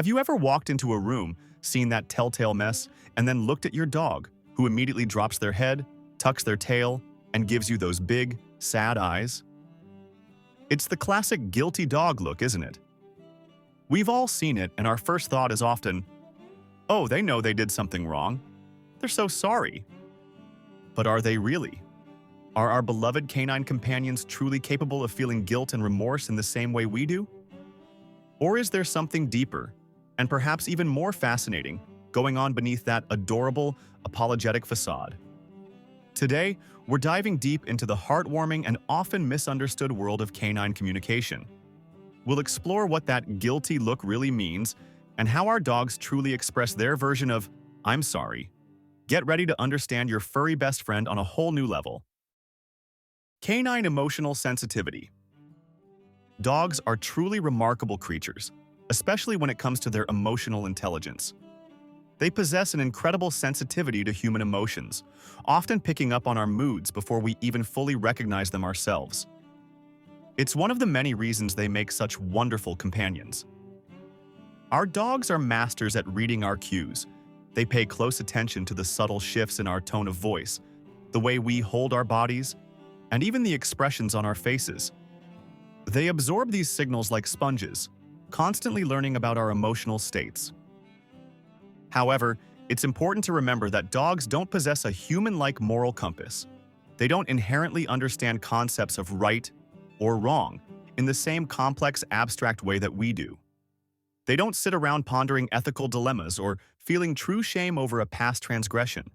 Have you ever walked into a room, seen that telltale mess, and then looked at your dog, who immediately drops their head, tucks their tail, and gives you those big, sad eyes? It's the classic guilty dog look, isn't it? We've all seen it, and our first thought is often, "Oh, they know they did something wrong. They're so sorry." But are they really? Are our beloved canine companions truly capable of feeling guilt and remorse in the same way we do? Or is there something deeper, and perhaps even more fascinating, going on beneath that adorable, apologetic facade? Today, we're diving deep into the heartwarming and often misunderstood world of canine communication. We'll explore what that guilty look really means and how our dogs truly express their version of, "I'm sorry." Get ready to understand your furry best friend on a whole new level. Canine emotional sensitivity. Dogs are truly remarkable creatures, especially when it comes to their emotional intelligence. They possess an incredible sensitivity to human emotions, often picking up on our moods before we even fully recognize them ourselves. It's one of the many reasons they make such wonderful companions. Our dogs are masters at reading our cues. They pay close attention to the subtle shifts in our tone of voice, the way we hold our bodies, and even the expressions on our faces. They absorb these signals like sponges, constantly learning about our emotional states. However, it's important to remember that dogs don't possess a human-like moral compass. They don't inherently understand concepts of right or wrong in the same complex, abstract way that we do. They don't sit around pondering ethical dilemmas or feeling true shame over a past transgression.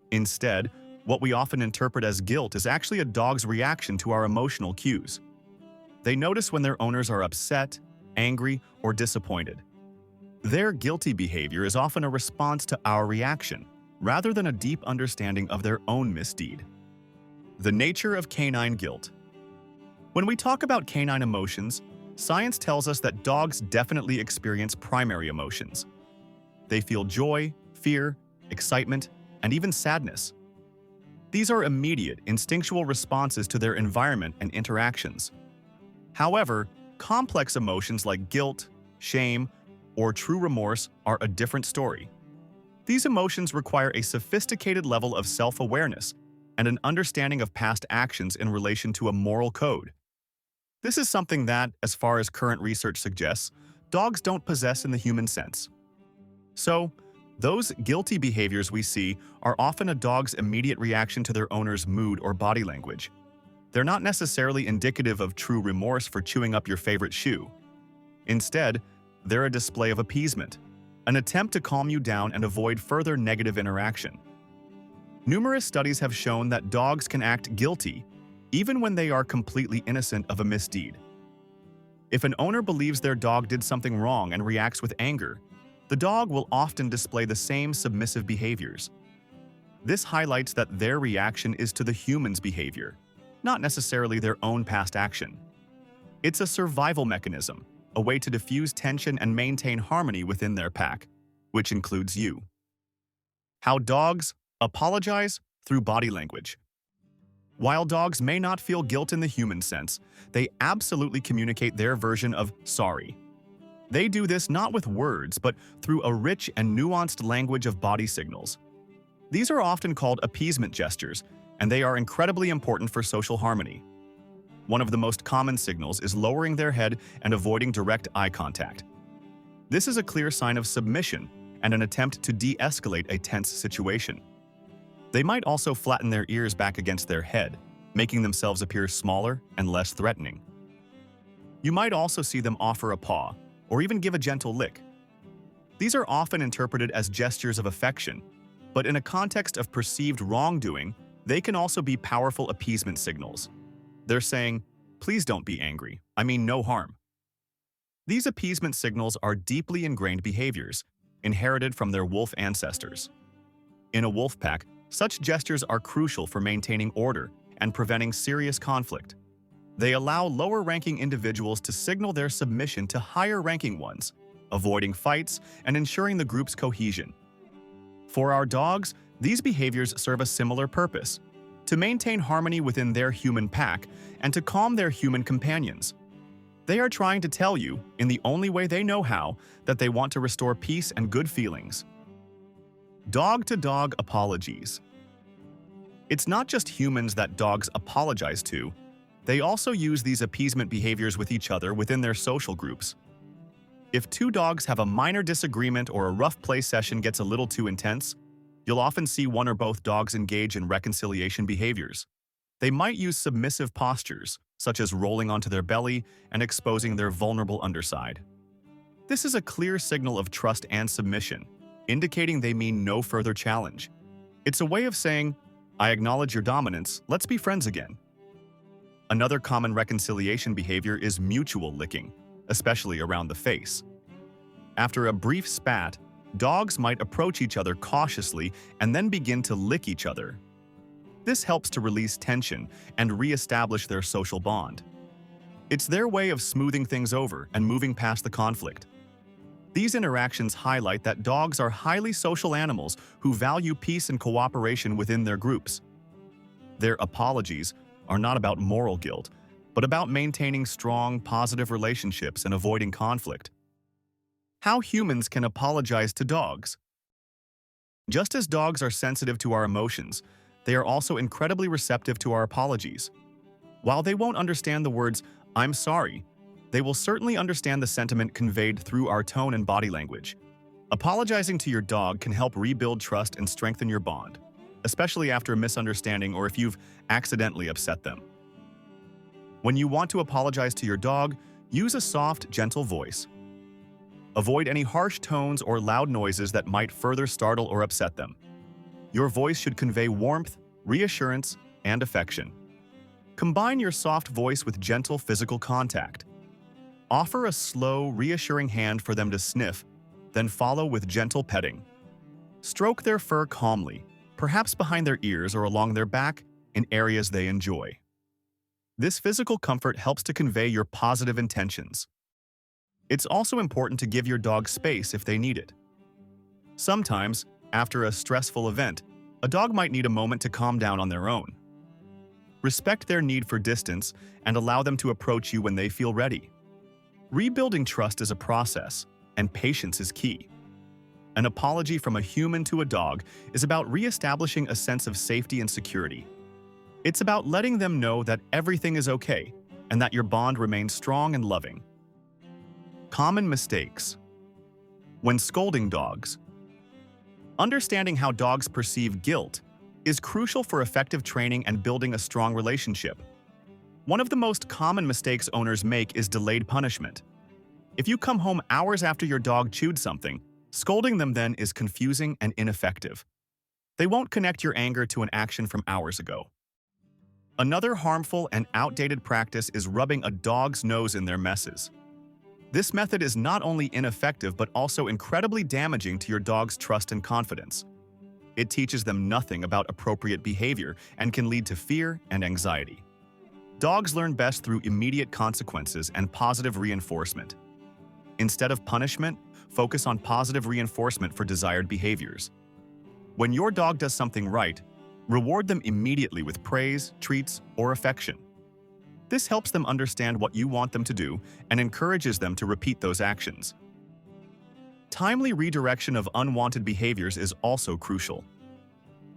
Instead, what we often interpret as guilt is actually a dog's reaction to our emotional cues. They notice when their owners are upset, angry, or disappointed. Their guilty behavior is often a response to our reaction, rather than a deep understanding of their own misdeed. The nature of canine guilt. When we talk about canine emotions, science tells us that dogs definitely experience primary emotions. They feel joy, fear, excitement, and even sadness. These are immediate, instinctual responses to their environment and interactions. However, complex emotions like guilt, shame, or true remorse are a different story. These emotions require a sophisticated level of self-awareness and an understanding of past actions in relation to a moral code. This is something that, as far as current research suggests, dogs don't possess in the human sense. So, those guilty behaviors we see are often a dog's immediate reaction to their owner's mood or body language. They're not necessarily indicative of true remorse for chewing up your favorite shoe. Instead, they're a display of appeasement, an attempt to calm you down and avoid further negative interaction. Numerous studies have shown that dogs can act guilty even when they are completely innocent of a misdeed. If an owner believes their dog did something wrong and reacts with anger, the dog will often display the same submissive behaviors. This highlights that their reaction is to the human's behavior, not necessarily their own past action. It's a survival mechanism, a way to diffuse tension and maintain harmony within their pack, which includes you. How dogs apologize through body language. While dogs may not feel guilt in the human sense, they absolutely communicate their version of sorry. They do this not with words, but through a rich and nuanced language of body signals. These are often called appeasement gestures, and they are incredibly important for social harmony. One of the most common signals is lowering their head and avoiding direct eye contact. This is a clear sign of submission and an attempt to de-escalate a tense situation. They might also flatten their ears back against their head, making themselves appear smaller and less threatening. You might also see them offer a paw, or even give a gentle lick. These are often interpreted as gestures of affection, but in a context of perceived wrongdoing, they can also be powerful appeasement signals. They're saying, "Please don't be angry, I mean no harm." These appeasement signals are deeply ingrained behaviors, inherited from their wolf ancestors. In a wolf pack, such gestures are crucial for maintaining order and preventing serious conflict. They allow lower-ranking individuals to signal their submission to higher-ranking ones, avoiding fights and ensuring the group's cohesion. For our dogs, these behaviors serve a similar purpose: to maintain harmony within their human pack and to calm their human companions. They are trying to tell you, in the only way they know how, that they want to restore peace and good feelings. Dog-to-dog apologies. It's not just humans that dogs apologize to. They also use these appeasement behaviors with each other within their social groups. If two dogs have a minor disagreement or a rough play session gets a little too intense, you'll often see one or both dogs engage in reconciliation behaviors. They might use submissive postures, such as rolling onto their belly and exposing their vulnerable underside. This is a clear signal of trust and submission, indicating they mean no further challenge. It's a way of saying, "I acknowledge your dominance, let's be friends again." Another common reconciliation behavior is mutual licking, especially around the face. After a brief spat, dogs might approach each other cautiously and then begin to lick each other. This helps to release tension and re-establish their social bond. It's their way of smoothing things over and moving past the conflict. These interactions highlight that dogs are highly social animals who value peace and cooperation within their groups. Their apologies are not about moral guilt, but about maintaining strong, positive relationships and avoiding conflict. How humans can apologize to dogs. Just as dogs are sensitive to our emotions, they are also incredibly receptive to our apologies. While they won't understand the words, "I'm sorry," they will certainly understand the sentiment conveyed through our tone and body language. Apologizing to your dog can help rebuild trust and strengthen your bond, especially after a misunderstanding or if you've accidentally upset them. When you want to apologize to your dog, use a soft, gentle voice. Avoid any harsh tones or loud noises that might further startle or upset them. Your voice should convey warmth, reassurance, and affection. Combine your soft voice with gentle physical contact. Offer a slow, reassuring hand for them to sniff, then follow with gentle petting. Stroke their fur calmly, perhaps behind their ears or along their back in areas they enjoy. This physical comfort helps to convey your positive intentions. It's also important to give your dog space if they need it. Sometimes, after a stressful event, a dog might need a moment to calm down on their own. Respect their need for distance and allow them to approach you when they feel ready. Rebuilding trust is a process, and patience is key. An apology from a human to a dog is about re-establishing a sense of safety and security. It's about letting them know that everything is okay and that your bond remains strong and loving. Common mistakes. When scolding dogs. Understanding how dogs perceive guilt is crucial for effective training and building a strong relationship. One of the most common mistakes owners make is delayed punishment. If you come home hours after your dog chewed something, scolding them then is confusing and ineffective. They won't connect your anger to an action from hours ago. Another harmful and outdated practice is rubbing a dog's nose in their messes. This method is not only ineffective but also incredibly damaging to your dog's trust and confidence. It teaches them nothing about appropriate behavior and can lead to fear and anxiety. Dogs learn best through immediate consequences and positive reinforcement. Instead of punishment, focus on positive reinforcement for desired behaviors. When your dog does something right, reward them immediately with praise, treats, or affection. This helps them understand what you want them to do and encourages them to repeat those actions. Timely redirection of unwanted behaviors is also crucial.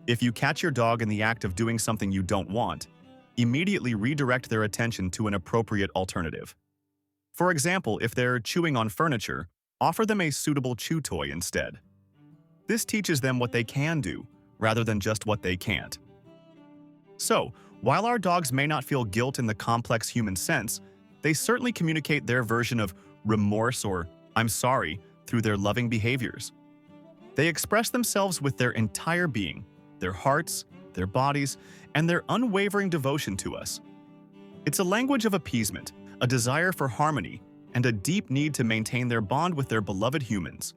If you catch your dog in the act of doing something you don't want, immediately redirect their attention to an appropriate alternative. For example, if they're chewing on furniture, offer them a suitable chew toy instead. This teaches them what they can do, rather than just what they can't. So, while our dogs may not feel guilt in the complex human sense, they certainly communicate their version of remorse or "I'm sorry" through their loving behaviors. They express themselves with their entire being, their hearts, their bodies, and their unwavering devotion to us. It's a language of appeasement, a desire for harmony, and a deep need to maintain their bond with their beloved humans.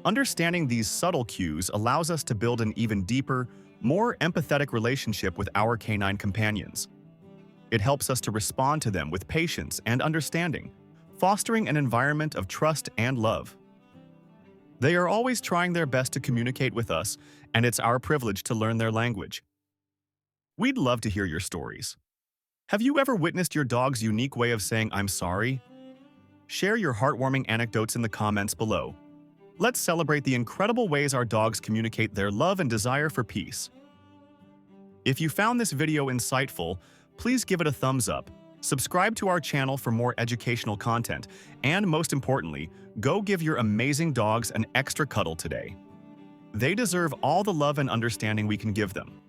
Understanding these subtle cues allows us to build an even deeper, more empathetic relationship with our canine companions. It helps us to respond to them with patience and understanding, fostering an environment of trust and love. They are always trying their best to communicate with us, and it's our privilege to learn their language. We'd love to hear your stories. Have you ever witnessed your dog's unique way of saying "I'm sorry"? Share your heartwarming anecdotes in the comments below. Let's celebrate the incredible ways our dogs communicate their love and desire for peace. If you found this video insightful, please give it a thumbs up, subscribe to our channel for more educational content, and most importantly, go give your amazing dogs an extra cuddle today. They deserve all the love and understanding we can give them.